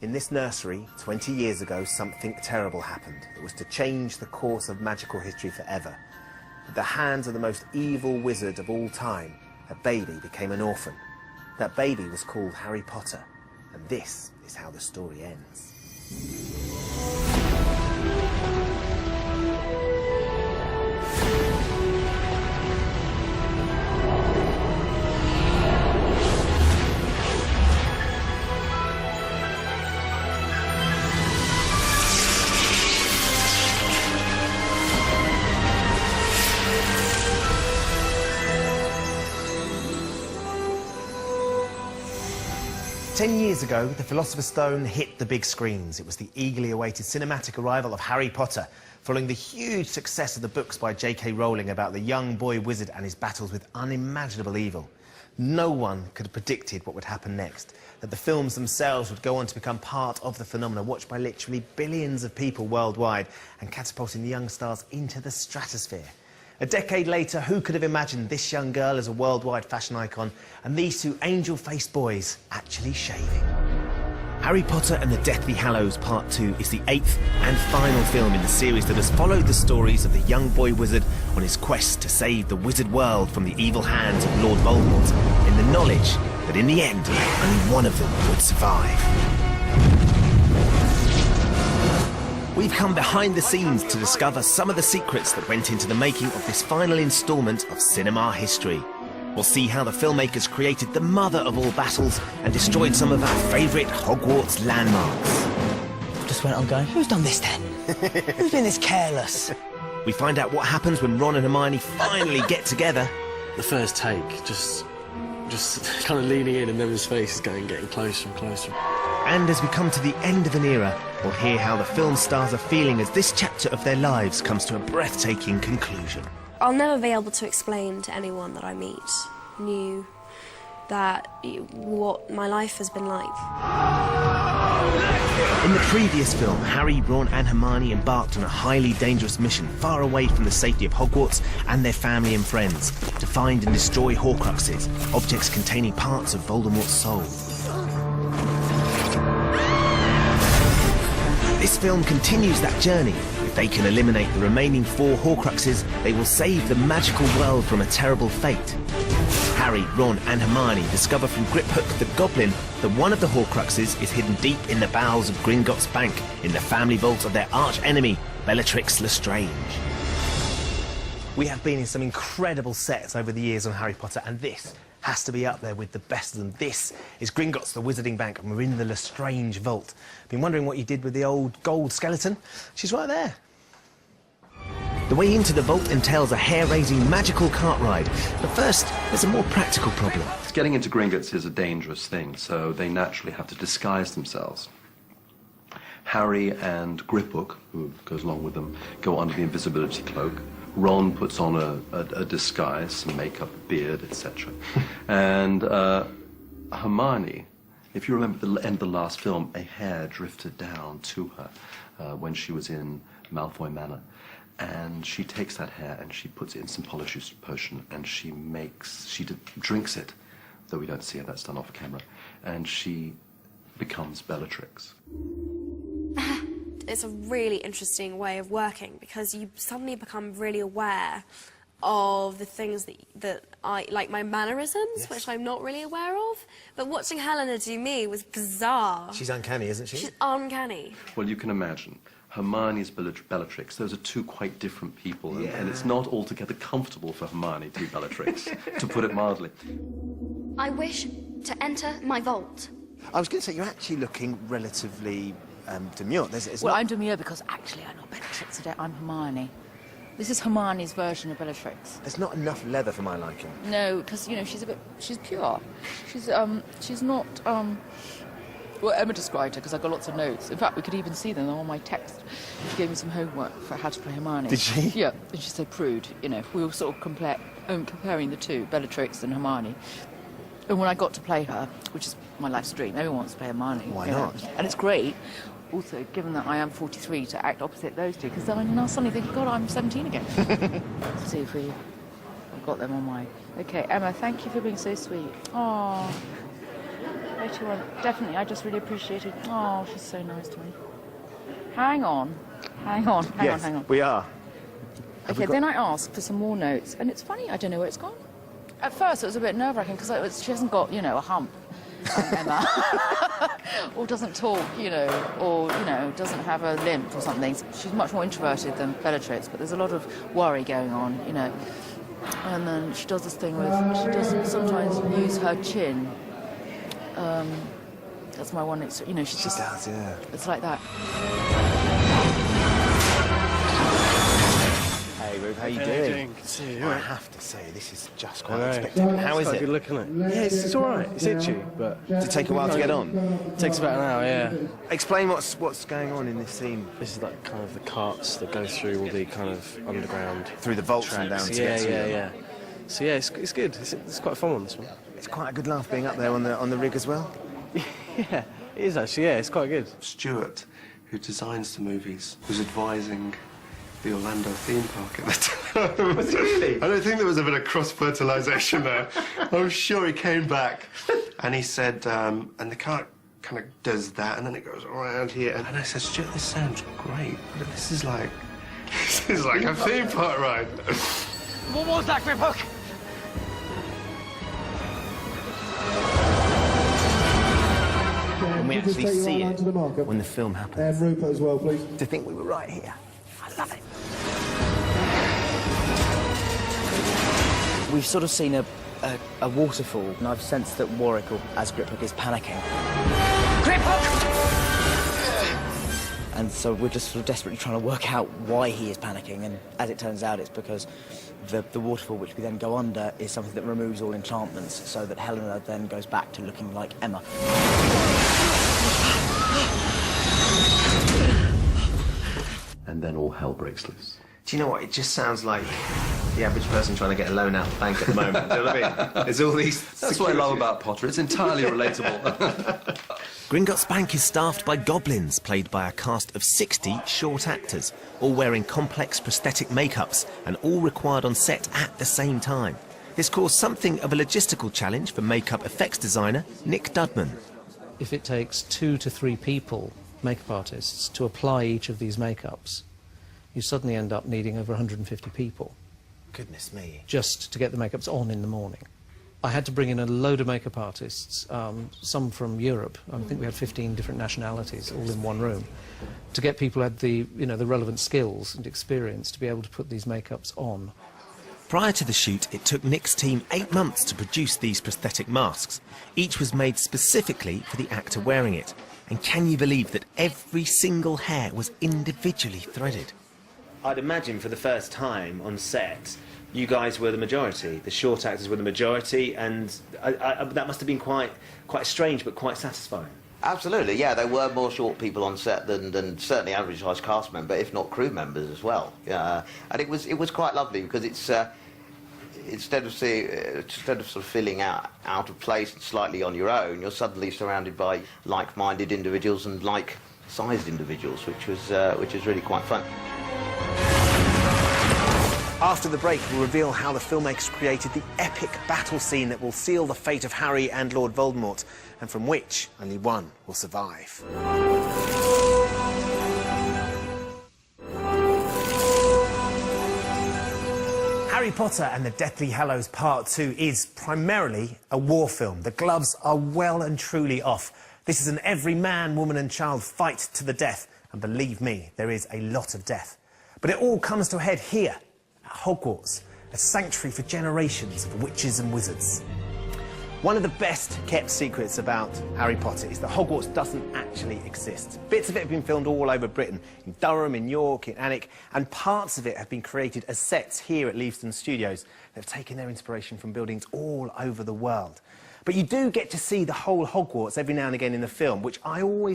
In this nursery, 20 years ago, something terrible happened. It was to change the course of magical history forever. At the hands of the most evil wizard of all time, a baby became an orphan. That baby was called Harry Potter, and this is how the story ends. 10 years ago, the Philosopher's Stone hit the big screens. It was the eagerly awaited cinematic arrival of Harry Potter, following the huge success of the books by J.K. Rowling about the young boy wizard and his battles with unimaginable evil. No one could have predicted what would happen next, that the films themselves would go on to become part of the phenomenon, watched by literally billions of people worldwide and catapulting the young stars into the stratosphere. A decade later, who could have imagined this young girl as a worldwide fashion icon and these two angel-faced boys actually shaving? Harry Potter and the Deathly Hallows Part 2 is the 8th and final film in the series that has followed the stories of the young boy wizard on his quest to save the wizard world from the evil hands of Lord Voldemort, in the knowledge that in the end, only one of them would survive. We've come behind the scenes to discover some of the secrets that went into the making of this final instalment of cinema history. We'll see how the filmmakers created the mother of all battles and destroyed some of our favourite Hogwarts landmarks. Just went on going, who's done this then? Who's been this careless? We find out what happens when Ron and Hermione finally get together. The first take, just kind of leaning in, and then his face is getting closer and closer. And as we come to the end of an era, we'll hear how the film stars are feeling as this chapter of their lives comes to a breathtaking conclusion. I'll never be able to explain to anyone that I meet new that what my life has been like. In the previous film, Harry, Ron and Hermione embarked on a highly dangerous mission far away from the safety of Hogwarts and their family and friends to find and destroy Horcruxes, objects containing parts of Voldemort's soul. This film continues that journey. If they can eliminate the remaining 4 Horcruxes, they will save the magical world from a terrible fate. Harry, Ron and Hermione discover from Griphook the Goblin that one of the Horcruxes is hidden deep in the bowels of Gringotts Bank in the family vault of their arch-enemy, Bellatrix Lestrange. We have been in some incredible sets over the years on Harry Potter, and this has to be up there with the best of them. This is Gringotts, the Wizarding Bank, and we're in the Lestrange Vault. Been wondering what you did with the old gold skeleton? She's right there. The way into the vault entails a hair-raising magical cart ride. But first, there's a more practical problem. Getting into Gringotts is a dangerous thing, so they naturally have to disguise themselves. Harry and Griphook, who goes along with them, go under the invisibility cloak. Ron puts on a disguise, some makeup, beard, etc. And Hermione, if you remember the end of the last film, a hair drifted down to her when she was in Malfoy Manor. And she takes that hair and she puts it in some polyjuice potion and she drinks it, though we don't see her, that's done off camera, and she becomes Bellatrix. It's a really interesting way of working because you suddenly become really aware of the things that I like, my mannerisms, yes, which I'm not really aware of. But watching Helena do me was bizarre. She's uncanny, isn't she? She's uncanny. Well, you can imagine. Hermione's Bellatrix. Those are two quite different people, and it's not altogether comfortable for Hermione to be Bellatrix, to put it mildly. I wish to enter my vault. I was going to say, you're actually looking relatively demure. Well, I'm demure because actually I'm not Bellatrix today, I'm Hermione. This is Hermione's version of Bellatrix. There's not enough leather for my liking. No, because, you know, she's pure. She's not, well, Emma described her because I got lots of notes. In fact, we could even see them on my text. She gave me some homework for how to play Hermione. Did she? Yeah, and she said prude, you know. We were sort of comparing the two, Bellatrix and Hermione. And when I got to play her, which is my life's dream, everyone wants to play Hermione. Why not? And it's great, also, given that I am 43, to act opposite those two, because then I now suddenly think, God, I'm 17 again. Let's see if I've got them on my... OK, Emma, thank you for being so sweet. Aww. 81. Definitely, I just really appreciated... Oh, she's so nice to me. Hang on. Hang on. We are. Okay, then I asked for some more notes, and it's funny, I don't know where it's gone. At first, it was a bit nerve-wracking, because she hasn't got, you know, a hump, Emma. Or doesn't talk, you know, or, you know, doesn't have a limp or something. She's much more introverted than Bellatrix, but there's a lot of worry going on, you know. And then she does this thing with... She does sometimes use her chin. That's my one... You know, she's just... She does, yeah. It's like that. Hey, Ruth, how you doing? doing? Good to see you. I have to say, this is just quite I know. unexpected. How is Quite it? good looking at it. Yeah, it's all right. It's itchy, but... Does it take a while to get on? It takes about an hour, yeah. Explain what's going on in this scene. This is like kind of the carts that go through all the kind of underground... Through the vaults and down to get to you. Yeah. So yeah, it's good. It's quite fun on this one. It's quite a good laugh being up there on the rig as well. Yeah, it is actually, yeah, it's quite good. Stuart, who designs the movies, was advising the Orlando theme park at the time. Was he really? I don't think there was a bit of cross-fertilisation there. I'm sure he came back and he said, and the car kind of does that and then it goes around here. And I said, Stuart, this sounds great, but this is like a theme park ride. What was that, Grip Hook? When we actually see it, when the film happens. And Rupert as well, please. To think we were right here. I love it. We've sort of seen a waterfall, and I've sensed that Warwick, as Grip Hook, is panicking. Grip Hook! And so we're just sort of desperately trying to work out why he is panicking, and as it turns out, it's because the waterfall, which we then go under, is something that removes all enchantments, so that Helena then goes back to looking like Emma. And then all hell breaks loose. Do you know what? It just sounds like the average person trying to get a loan out of the bank at the moment. Do you know what I mean? There's all these... That's what I love about Potter. It's entirely relatable. Gringotts Bank is staffed by goblins, played by a cast of 60 short actors, all wearing complex prosthetic makeups and all required on set at the same time. This caused something of a logistical challenge for makeup effects designer Nick Dudman. If it takes 2 to 3 people, makeup artists, to apply each of these makeups, you suddenly end up needing over 150 people. Goodness me. Just to get the makeups on in the morning. I had to bring in a load of makeup artists, some from Europe. I think we had 15 different nationalities all in one room, to get people who had the relevant skills and experience to be able to put these makeups on. Prior to the shoot, it took Nick's team 8 months to produce these prosthetic masks. Each was made specifically for the actor wearing it. And can you believe that every single hair was individually threaded? I'd imagine for the first time on set, you guys were the majority, the short actors were the majority, and that must have been quite strange, but quite satisfying. Absolutely, yeah. There were more short people on set than certainly average-sized cast member, if not crew members as well. And it was quite lovely because it's instead of sort of feeling out of place and slightly on your own, you're suddenly surrounded by like-minded individuals and like-sized individuals, which was really quite fun. After the break, we'll reveal how the filmmakers created the epic battle scene that will seal the fate of Harry and Lord Voldemort, and from which only one will survive. Harry Potter and the Deathly Hallows Part 2 is primarily a war film. The gloves are well and truly off. This is an every man, woman and child fight to the death, and believe me, there is a lot of death. But it all comes to a head here, at Hogwarts, a sanctuary for generations of witches and wizards. One of the best kept secrets about Harry Potter is that Hogwarts doesn't actually exist. Bits of it have been filmed all over Britain, in Durham, in York, in Alnwick, and parts of it have been created as sets here at Leavesden Studios. They've taken their inspiration from buildings all over the world. But you do get to see the whole Hogwarts every now and again in the film, which I always